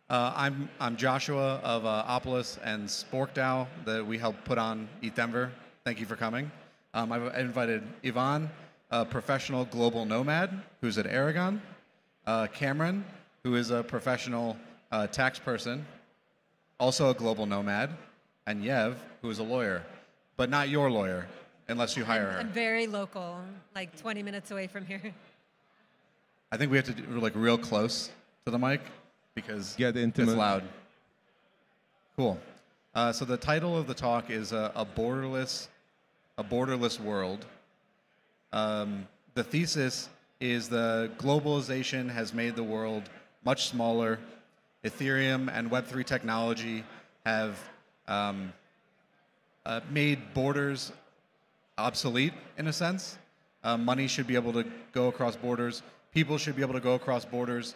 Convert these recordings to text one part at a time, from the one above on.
I'm Joshua of Opolis and SporkDAO that we helped put on ETH Denver. Thank you for coming. I've invited Ivan, a professional global nomad who's at Aragon, Cameron, who is a professional tax person, also a global nomad, and Yev, who is a lawyer, but not your lawyer, unless you hire her. I'm very local, like 20 minutes away from here. I think we have to do like real close to the mic because Get intimate. it's loud. Cool. So the title of the talk is a borderless world. The thesis is the globalization has made the world much smaller. Ethereum and Web3 technology have made borders obsolete in a sense. Money should be able to go across borders. People should be able to go across borders.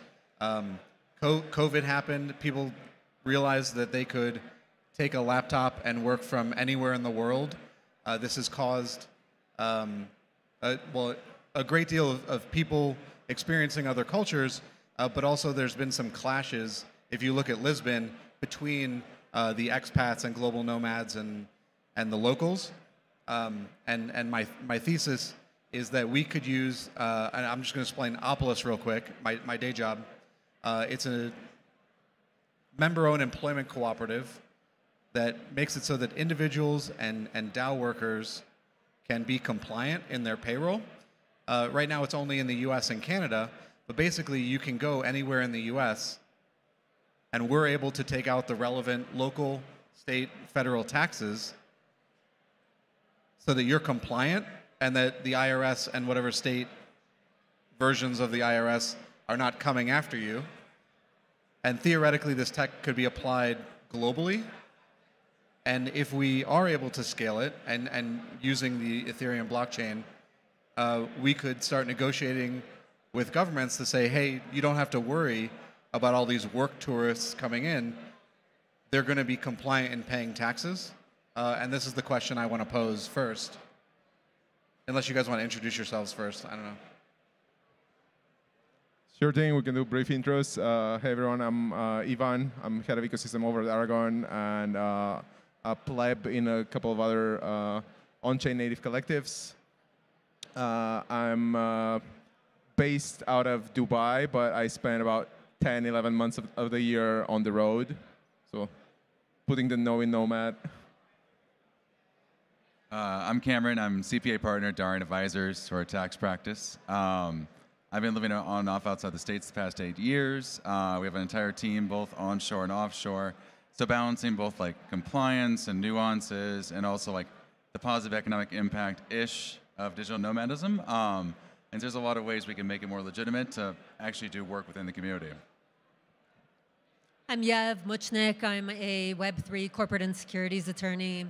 COVID happened. People realized that they could take a laptop and work from anywhere in the world. This has caused a great deal of people experiencing other cultures, but also there's been some clashes, if you look at Lisbon, between the expats and global nomads and the locals. And my thesis is that we could use, and I'm just going to explain Opolis real quick, my day job. It's a member-owned employment cooperative that makes it so that individuals and DAO workers can be compliant in their payroll. Right now it's only in the US and Canada, but basically you can go anywhere in the US and we're able to take out the relevant local, state, federal taxes so that you're compliant and that the IRS and whatever state versions of the IRS are not coming after you. And theoretically, this tech could be applied globally. And if we are able to scale it and using the Ethereum blockchain, we could start negotiating with governments to say, hey, you don't have to worry about all these work tourists coming in. They're going to be compliant in paying taxes. And this is the question I want to pose first. Unless you guys want to introduce yourselves first. I don't know. Sure thing, we can do brief intros. Hey everyone, I'm Ivan. I'm head of ecosystem over at Aragon and a pleb in a couple of other on-chain native collectives. I'm based out of Dubai, but I spend about 10, 11 months of the year on the road. So putting the no in nomad. I'm Cameron. I'm CPA partner at Darian Advisors for our tax practice. I've been living on and off outside the States the past 8 years. We have an entire team, both onshore and offshore. So balancing both like compliance and nuances and also like the positive economic impact-ish of digital nomadism. And there's a lot of ways we can make it more legitimate to actually do work within the community. I'm Yev Muchnik. I'm a Web3 corporate and securities attorney.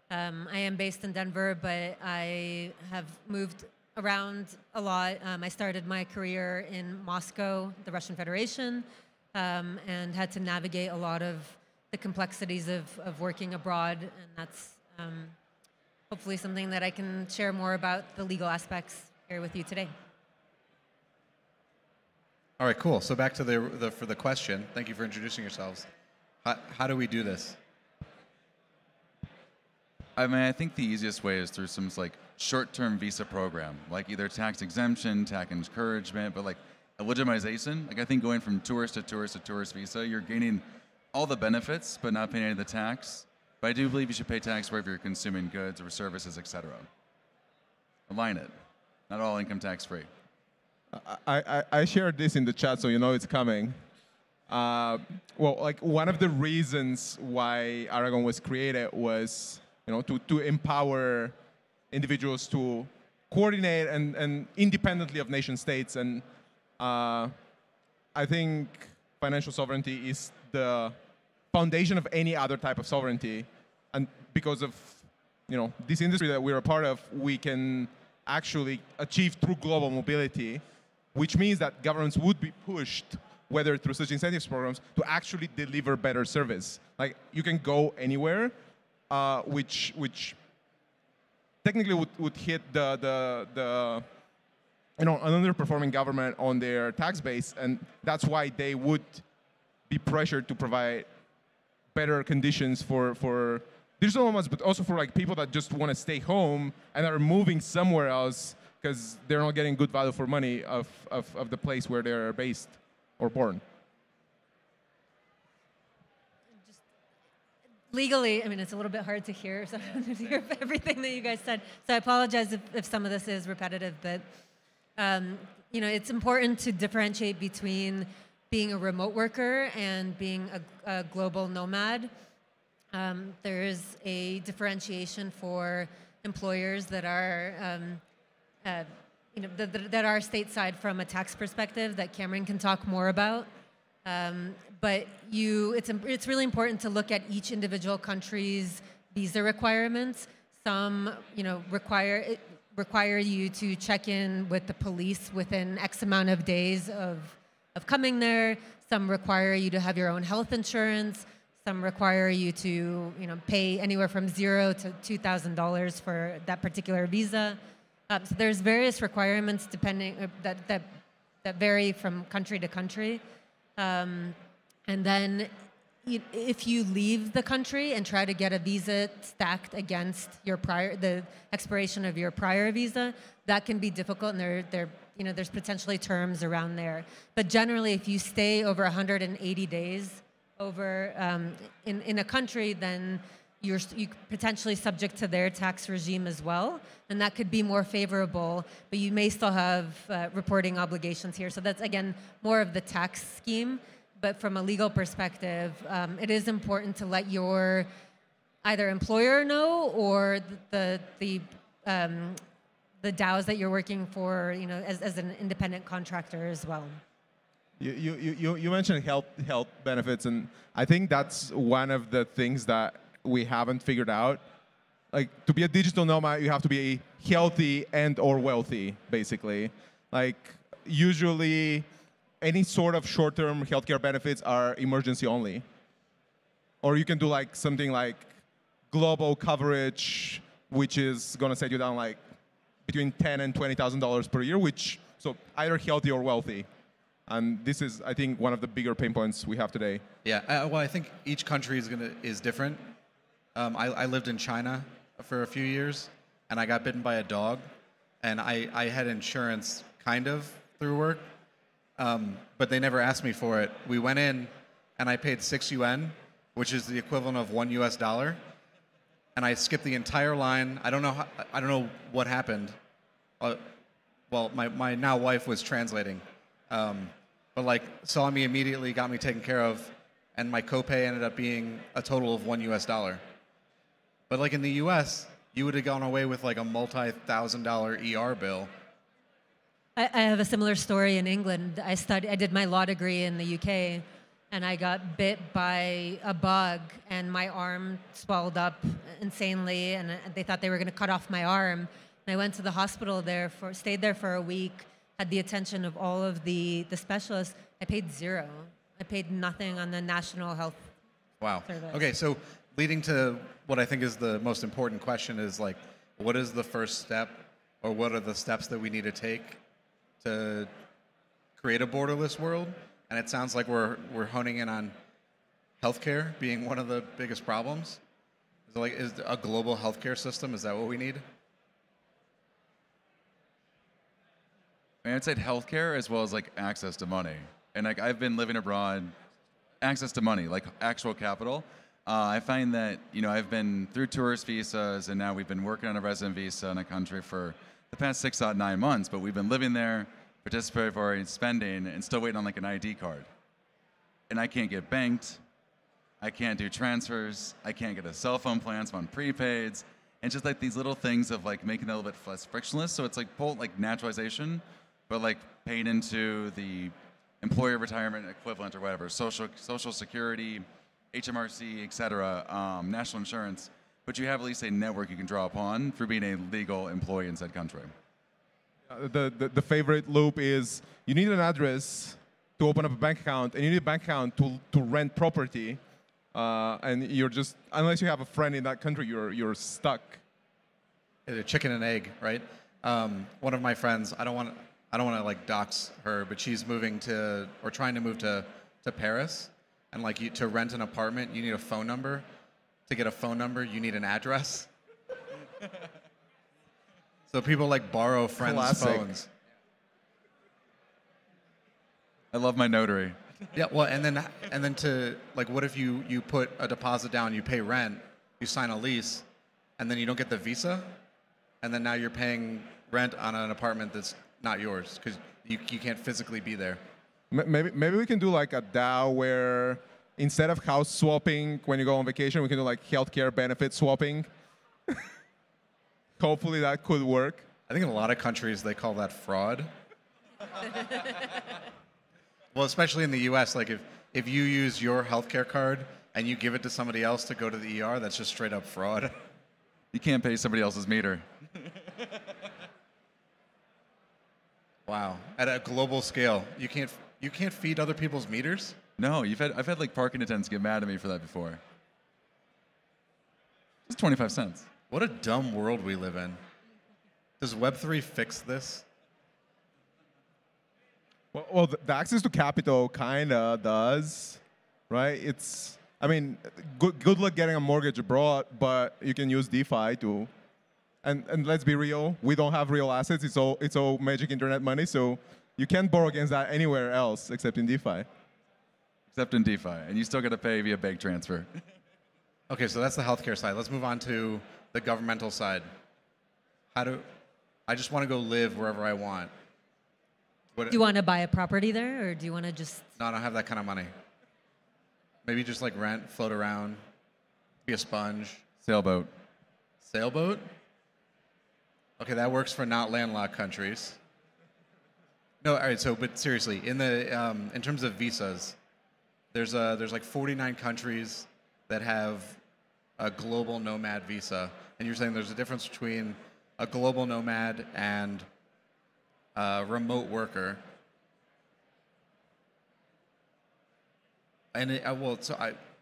I am based in Denver, but I have moved around a lot. I started my career in Moscow, the Russian Federation, and had to navigate a lot of the complexities of working abroad, and that's hopefully something that I can share more about the legal aspects here with you today. All right, cool. So back to for the question. Thank you for introducing yourselves. How do we do this? I mean, I think the easiest way is through some like short-term visa program, like either tax exemption, tax encouragement, but like a legitimization. Like I think going from tourist to tourist to tourist visa, you're gaining all the benefits, but not paying any of the tax. But I do believe you should pay tax wherever you're consuming goods or services, etc. Align it. Not all income tax free. I shared this in the chat, so you know it's coming. Well, like one of the reasons why Aragon was created was, you know, to empower individuals to coordinate and independently of nation states. And I think financial sovereignty is the foundation of any other type of sovereignty. And because of, you know, this industry that we're a part of, we can actually achieve true global mobility, which means that governments would be pushed, whether through such incentives programs, to actually deliver better service. Like you can go anywhere, which technically would hit the you know, an underperforming government on their tax base, and that's why they would be pressured to provide better conditions for digital nomads, but also for like people that just want to stay home and are moving somewhere else because they're not getting good value for money of the place where they're based or born. Just legally, I mean, it's a little bit hard to hear, to hear everything that you guys said. So I apologize if some of this is repetitive, but you know, it's important to differentiate between being a remote worker and being a global nomad. There is a differentiation for employers that are, you know, that are stateside from a tax perspective that Cameron can talk more about. But it's really important to look at each individual country's visa requirements. Some, you know, require you to check in with the police within X amount of days of coming there. Some require you to have your own health insurance. Some require you to, you know, pay anywhere from $0 to $2,000 for that particular visa. So there's various requirements depending that vary from country to country. And then if you leave the country and try to get a visa stacked against the expiration of your prior visa, that can be difficult, and you know, there's potentially terms around there. But generally, if you stay over 180 days over in a country, then you're potentially subject to their tax regime as well, and that could be more favorable, but you may still have reporting obligations here. So that's, again, more of the tax scheme. But from a legal perspective, it is important to let your either employer know or the DAOs that you're working for, you know, as an independent contractor as well. You mentioned health benefits, and I think that's one of the things that we haven't figured out. Like, to be a digital nomad, you have to be healthy and or wealthy, basically. Like, usually, any sort of short-term healthcare benefits are emergency only. Or you can do like something like global coverage, which is going to set you down like between $10,000 and $20,000 per year, so either healthy or wealthy. And this is, I think, one of the bigger pain points we have today. Yeah, well, I think each country is different. I lived in China for a few years, and I got bitten by a dog, and I had insurance kind of through work, but they never asked me for it. We went in, and I paid 6 yuan, which is the equivalent of $1 US, and I skipped the entire line. I don't know what happened. Well, my now wife was translating. But like saw me immediately, got me taken care of, and my copay ended up being a total of $1 US. But like in the US, you would have gone away with like a multi-$1,000 ER bill. I have a similar story in England. I did my law degree in the UK, and I got bit by a bug, and my arm swelled up insanely, and they thought they were going to cut off my arm. And I went to the hospital stayed there for a week, had the attention of all of the specialists. I paid $0. I paid nothing on the National Health Service. Okay, so leading to what I think is the most important question is like, what is the first step, or what are the steps that we need to take to create a borderless world? And it sounds like we're honing in on healthcare being one of the biggest problems. Is a global healthcare system? Is that what we need? I mean, I'd say healthcare as well as like access to money. And like I've been living abroad, access to money, like actual capital. I find that, you know, I've been through tourist visas, and now we've been working on a resident visa in a country for the past 6 to 9 months, but we've been living there, participatory spending, and still waiting on like an ID card. And I can't get banked. I can't do transfers. I can't get a cell phone plan. So I'm on prepaids. And just like these little things of like making it a little bit less frictionless. So it's like like naturalization, but like paid into the employer retirement equivalent or whatever, social security, HMRC, et cetera, national insurance. But you have at least a network you can draw upon through being a legal employee in said country. The favorite loop is you need an address to open up a bank account, and you need a bank account to rent property, and you're just, unless you have a friend in that country, you're stuck. A chicken and egg, right? One of my friends, I don't want to like dox her, but she's moving to, or trying to move to Paris, and like to rent an apartment, you need a phone number. To get a phone number, you need an address. So people like borrow friends' Classic. phones. I love my notary. Yeah, well, and then to like, what if you put a deposit down, you pay rent, you sign a lease, and then you don't get the visa, and then now you're paying rent on an apartment that's not yours because you can't physically be there. Maybe we can do like a DAO where instead of house swapping when you go on vacation, we can do like healthcare benefit swapping. Hopefully that could work. I think in a lot of countries they call that fraud. Well, especially in the U.S., like if you use your healthcare card and you give it to somebody else to go to the ER, that's just straight up fraud. You can't pay somebody else's meter. Wow, at a global scale, you can't feed other people's meters. No, I've had like parking attendants get mad at me for that before. It's 25 cents. What a dumb world we live in. Does Web3 fix this? Well, the access to capital kind of does, right? I mean, good luck getting a mortgage abroad, but you can use DeFi to, and let's be real, we don't have real assets. It's all magic internet money, so you can't borrow against that anywhere else except in DeFi. Except in DeFi, and you still got to pay via bank transfer. Okay, so that's the healthcare side. Let's move on to the governmental side. I just want to go live wherever I want. Do you want to buy a property there, or do you want to just... No, I don't have that kind of money. Maybe just like rent, float around, be a sponge. Sailboat. Sailboat? Okay, that works for not landlocked countries. No, all right. So, but seriously, in terms of visas, there's like 49 countries that have a global nomad visa, and you're saying there's a difference between a global nomad and a remote worker. And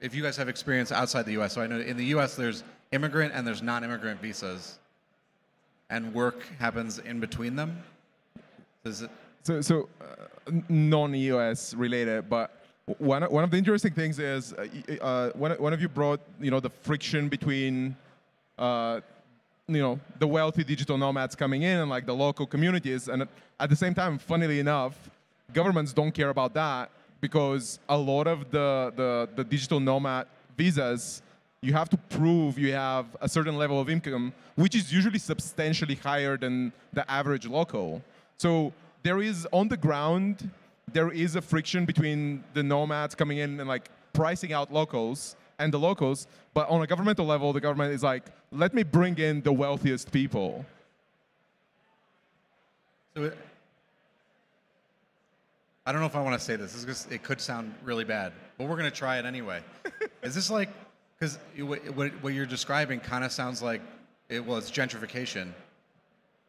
if you guys have experience outside the U.S., so I know in the U.S. there's immigrant and there's non-immigrant visas, and work happens in between them. Does it? So non-US related, but one of the interesting things is one of you brought the friction between the wealthy digital nomads coming in and like the local communities, and at the same time, funnily enough, governments don't care about that because a lot of the digital nomad visas, you have to prove you have a certain level of income, which is usually substantially higher than the average local. So there is, on the ground, there is a friction between the nomads coming in and like pricing out locals and the locals, but on a governmental level, the government is like, let me bring in the wealthiest people. So I don't know if I want to say this. It could sound really bad, but we're going to try it anyway. Is this like, because what you're describing kind of sounds like it was gentrification,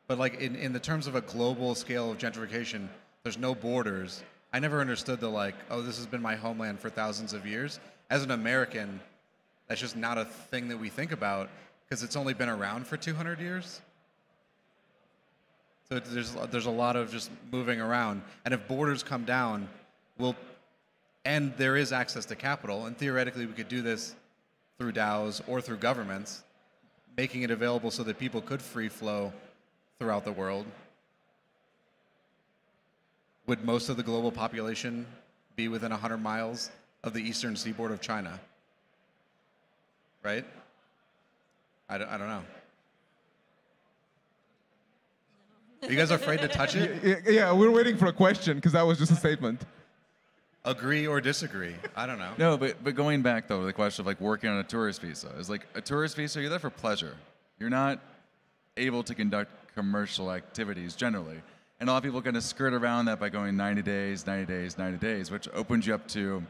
but like in the terms of a global scale of gentrification, there's no borders. I never understood the like, oh, this has been my homeland for thousands of years. As an American, that's just not a thing that we think about because it's only been around for 200 years. So there's a lot of just moving around. And if borders come down, and there is access to capital, and theoretically we could do this through DAOs or through governments, making it available so that people could free flow throughout the world. Would most of the global population be within 100 miles of the eastern seaboard of China? Right? I don't know. Are you guys afraid to touch it? Yeah, we're waiting for a question because that was just a statement. Agree or disagree? I don't know. No, but going back though to the question of like working on a tourist visa is like a tourist visa, you're there for pleasure. You're not able to conduct commercial activities generally. And a lot of people kind of skirt around that by going 90 days, 90 days, 90 days, which opens you up to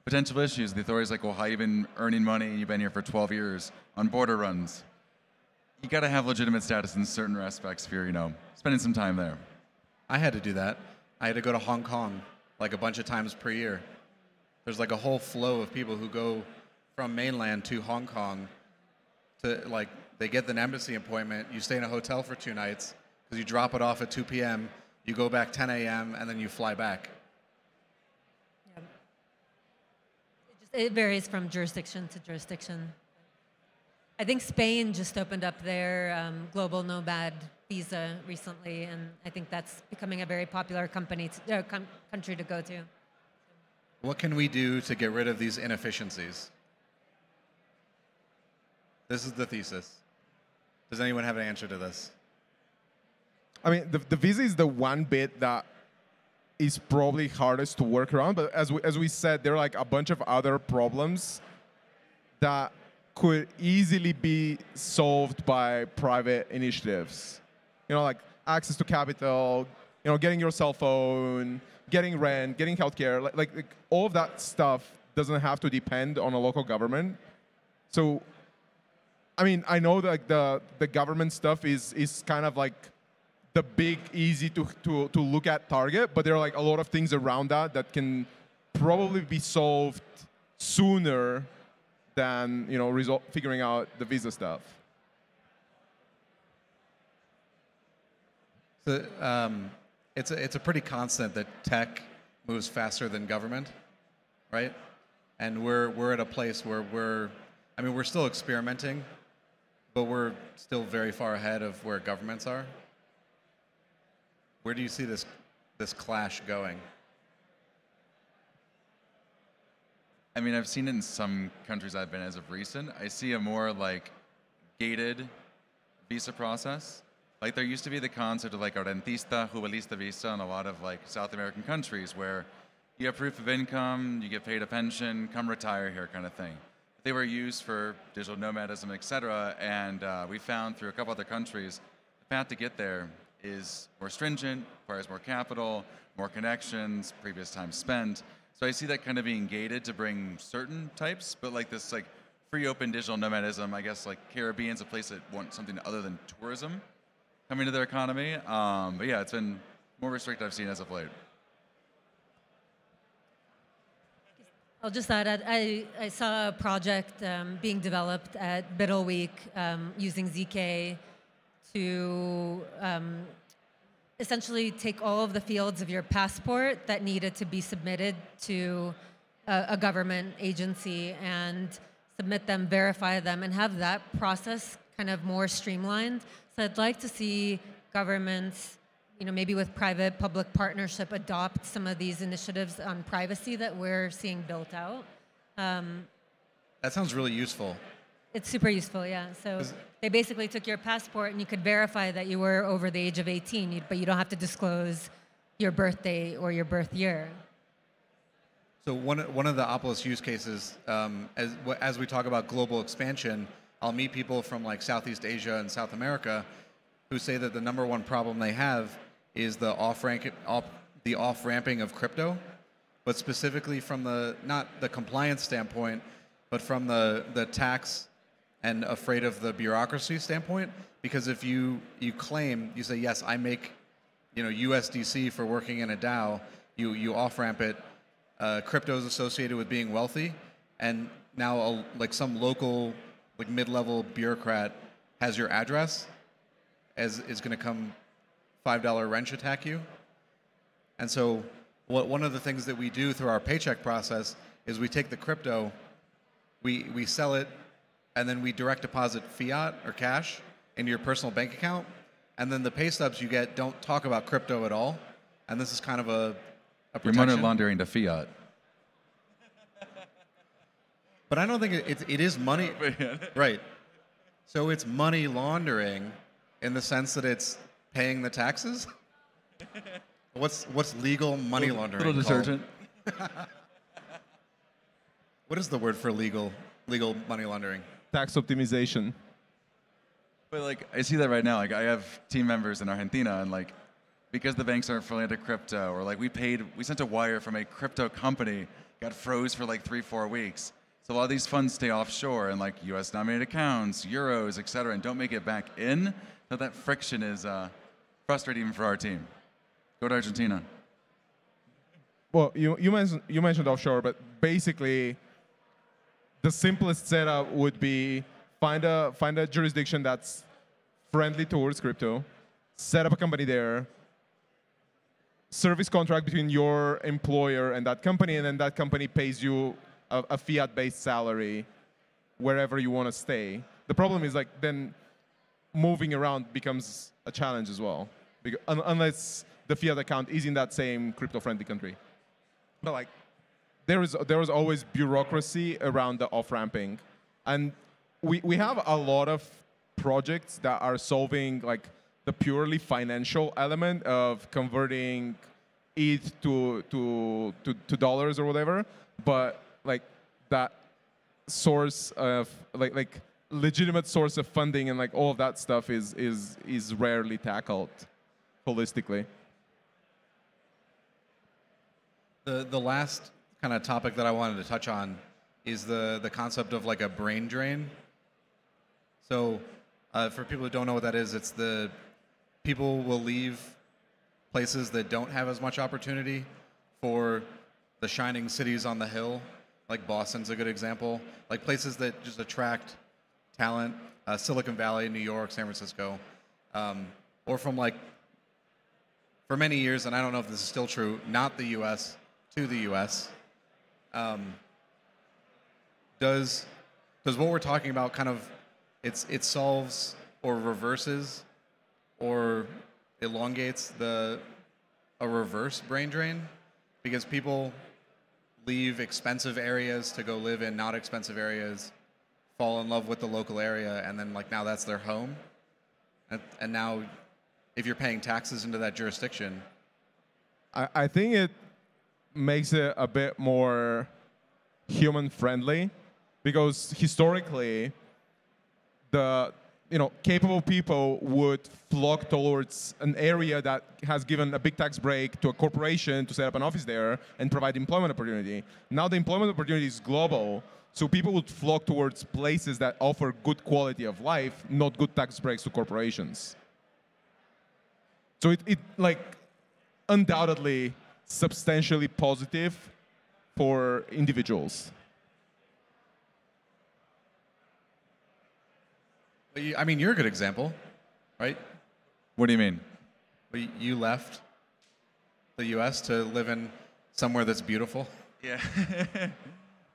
potential issues. The authorities like, well, how you been earning money and you've been here for 12 years on border runs? You got to have legitimate status in certain aspects if you're, spending some time there. I had to do that. I had to go to Hong Kong like a bunch of times per year. There's like a whole flow of people who go from mainland to Hong Kong to like, they get an embassy appointment, you stay in a hotel for 2 nights, because you drop it off at 2 p.m., you go back 10 a.m., and then you fly back. Yeah. It varies from jurisdiction to jurisdiction. I think Spain just opened up their global nomad visa recently, and I think that's becoming a very popular country to go to. What can we do to get rid of these inefficiencies? This is the thesis. Does anyone have an answer to this? I mean, the visa is the one bit that is probably hardest to work around. But as we said, there are like a bunch of other problems that could easily be solved by private initiatives. You know, like access to capital, you know, getting your cell phone, getting rent, getting healthcare. Like all of that stuff doesn't have to depend on a local government. So, I mean, I know that the government stuff is kind of like the big, easy to look at target, but there are like a lot of things around that can probably be solved sooner than, you know, figuring out the visa stuff. So, it's a pretty constant that tech moves faster than government, right? And we're at a place where we're still experimenting, but we're still very far ahead of where governments are. Where do you see this clash going? I mean, I've seen it in some countries I've been as of recent. I see a more like gated visa process. Like there used to be the concept of like a rentista, jubilista visa in a lot of like South American countries where you have proof of income, you get paid a pension, come retire here kind of thing. They were used for digital nomadism, et cetera, and we found through a couple other countries, the path to get there is more stringent, requires more capital, more connections, previous time spent. So I see that kind of being gated to bring certain types, but like this like free open digital nomadism, I guess like Caribbean's a place that wants something other than tourism coming to their economy. But yeah, it's been more restricted I've seen as of late. I'll just add, I saw a project being developed at Biddle Week using ZK to essentially take all of the fields of your passport that needed to be submitted to a government agency and submit them, verify them, and have that process kind of more streamlined. So I'd like to see governments, you know, maybe with private-public partnership, adopt some of these initiatives on privacy that we're seeing built out. That sounds really useful. It's super useful, yeah. So they basically took your passport and you could verify that you were over the age of 18, but you don't have to disclose your birthday or your birth year. So one of the Opolis use cases, as we talk about global expansion, I'll meet people from like Southeast Asia and South America who say that the number one problem they have is the off-ramping of crypto, but specifically from not the compliance standpoint, but from the tax and afraid of the bureaucracy standpoint. Because if you claim, you say, yes, I make, you know, USDC for working in a DAO, you off-ramp it, crypto is associated with being wealthy, and now like some local like mid-level bureaucrat has your address, is going to come $5 wrench attack you. And so one of the things that we do through our paycheck process is we take the crypto, we sell it, and then we direct deposit fiat or cash into your personal bank account, and then the pay stubs you get don't talk about crypto at all. And this is kind of a protection. You're money laundering to fiat. But I don't think it is money. Right. So it's money laundering in the sense that it's paying the taxes? What's legal money laundering? Little detergent. What is the word for legal money laundering? Tax optimization. But like I see that right now. Like I have team members in Argentina, and like because the banks aren't fully into crypto, or like we sent a wire from a crypto company, got froze for like 3-4 weeks. So a lot of these funds stay offshore in like U.S. denominated accounts, euros, et cetera, and don't make it back in. So that friction is frustrating even for our team. Go to Argentina. Well, you mentioned offshore, but basically, the simplest setup would be find a jurisdiction that's friendly towards crypto, set up a company there, service contract between your employer and that company, and then that company pays you a fiat-based salary wherever you want to stay. The problem is like then moving around becomes a challenge as well, because, unless the fiat account is in that same crypto-friendly country. But like there is always bureaucracy around the off-ramping, and we have a lot of projects that are solving like the purely financial element of converting ETH to dollars or whatever, but like that source of like legitimate source of funding and like all of that stuff is rarely tackled holistically. The last kind of topic that I wanted to touch on is the concept of like a brain drain. So for people who don't know what that is, it's the people will leave places that don't have as much opportunity for the shining cities on the hill. Like Boston's a good example. Like places that just attract talent, Silicon Valley, New York, San Francisco, or from like, for many years, and I don't know if this is still true, not the U.S. to the U.S. Does what we're talking about kind of it solves or reverses or elongates a reverse brain drain, because people leave expensive areas to go live in not expensive areas, fall in love with the local area, and then like now that's their home, and now if you're paying taxes into that jurisdiction, I think it makes it a bit more human friendly, because historically the capable people would flock towards an area that has given a big tax break to a corporation to set up an office there and provide employment opportunity. Now the employment opportunity is global, so people would flock towards places that offer good quality of life, not good tax breaks to corporations. So it like undoubtedly substantially positive for individuals. I mean, you're a good example, right? What do you mean? You left the U.S. to live in somewhere that's beautiful. Yeah.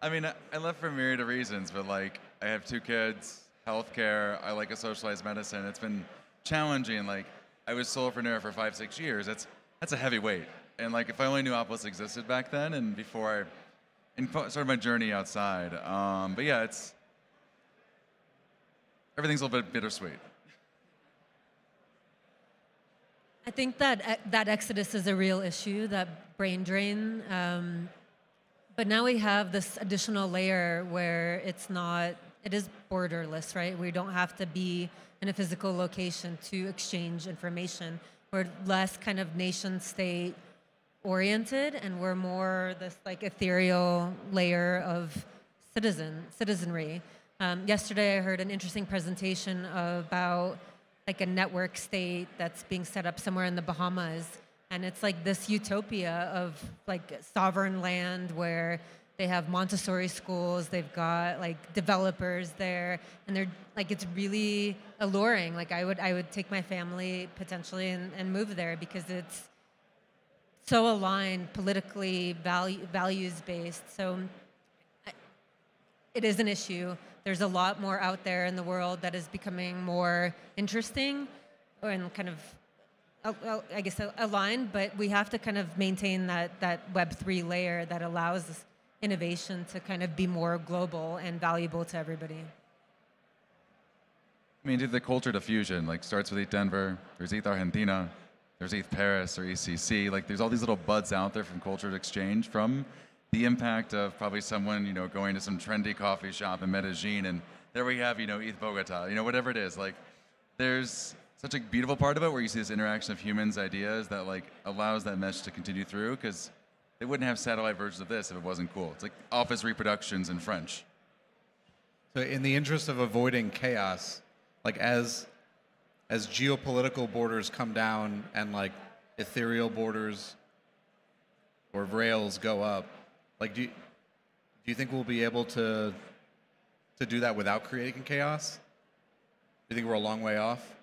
I mean, I left for a myriad of reasons, but like I have 2 kids, healthcare, I like a socialized medicine. It's been challenging. Like I was solopreneur for 5-6 years. That's a heavy weight. And like if I only knew Opolis existed back then and before I started my journey outside. But yeah, everything's a little bit bittersweet. I think that that exodus is a real issue, that brain drain. But now we have this additional layer where it is borderless, right? We don't have to be in a physical location to exchange information. We're less kind of nation state oriented, and we're more this like ethereal layer of citizenry. Yesterday, I heard an interesting presentation about like a network state that's being set up somewhere in the Bahamas, and it's like this utopia of like sovereign land where they have Montessori schools, they've got like developers there, and they're like it's really alluring. Like I would take my family potentially and move there because it's so aligned politically, values based. So it is an issue. There's a lot more out there in the world that is becoming more interesting and kind of, I guess, aligned, but we have to kind of maintain that Web3 layer that allows innovation to kind of be more global and valuable to everybody. I mean, the culture diffusion like starts with ETH Denver, there's ETH Argentina, there's ETH Paris or ECC. Like there's all these little buds out there from culture exchange, from the impact of probably someone, going to some trendy coffee shop in Medellin, and there we have, ETH Bogota, whatever it is. Like, there's such a beautiful part of it where you see this interaction of humans' ideas that like allows that mesh to continue through, because they wouldn't have satellite versions of this if it wasn't cool. It's like office reproductions in French. So in the interest of avoiding chaos, like as geopolitical borders come down and like ethereal borders or rails go up, like, do you think we'll be able to do that without creating chaos? Do you think we're a long way off?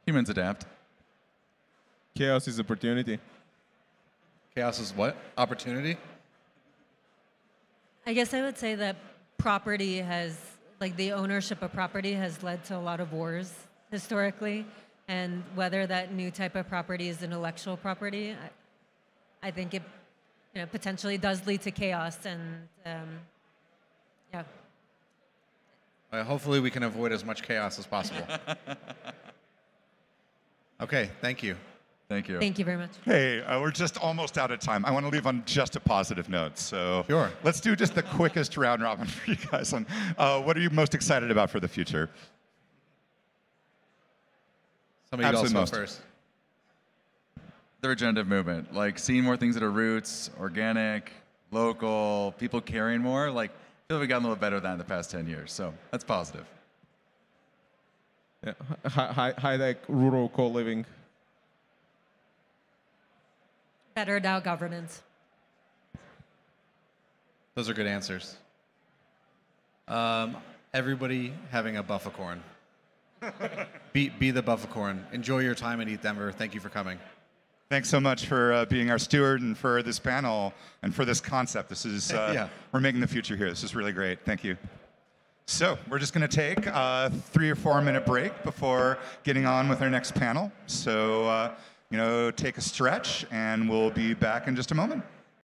Humans adapt. Chaos is opportunity. Chaos is what? Opportunity? I guess I would say that property has, like the ownership of property has led to a lot of wars historically. And whether that new type of property is intellectual property, I think it potentially does lead to chaos. And yeah. Hopefully we can avoid as much chaos as possible. Okay, thank you. Thank you. Thank you very much. Hey, we're just almost out of time. I want to leave on just a positive note. So Sure. Let's do just the quickest round robin for you guys on what are you most excited about for the future? Somebody else Absolutely go most. first. The regenerative movement, like seeing more things that are roots, organic, local, people caring more. Like, I feel like we've gotten a little better at that in the past 10 years. So that's positive. Yeah. High-tech rural co-living. Better DAO governance. Those are good answers. Everybody having a buffacorn. Be the buffacorn. Enjoy your time at ETH Denver. Thank you for coming. Thanks so much for being our steward and for this panel and for this concept. This is we're making the future here. This is really great. Thank you. So we're just going to take a 3 or 4 minute break before getting on with our next panel. So take a stretch, and we'll be back in just a moment.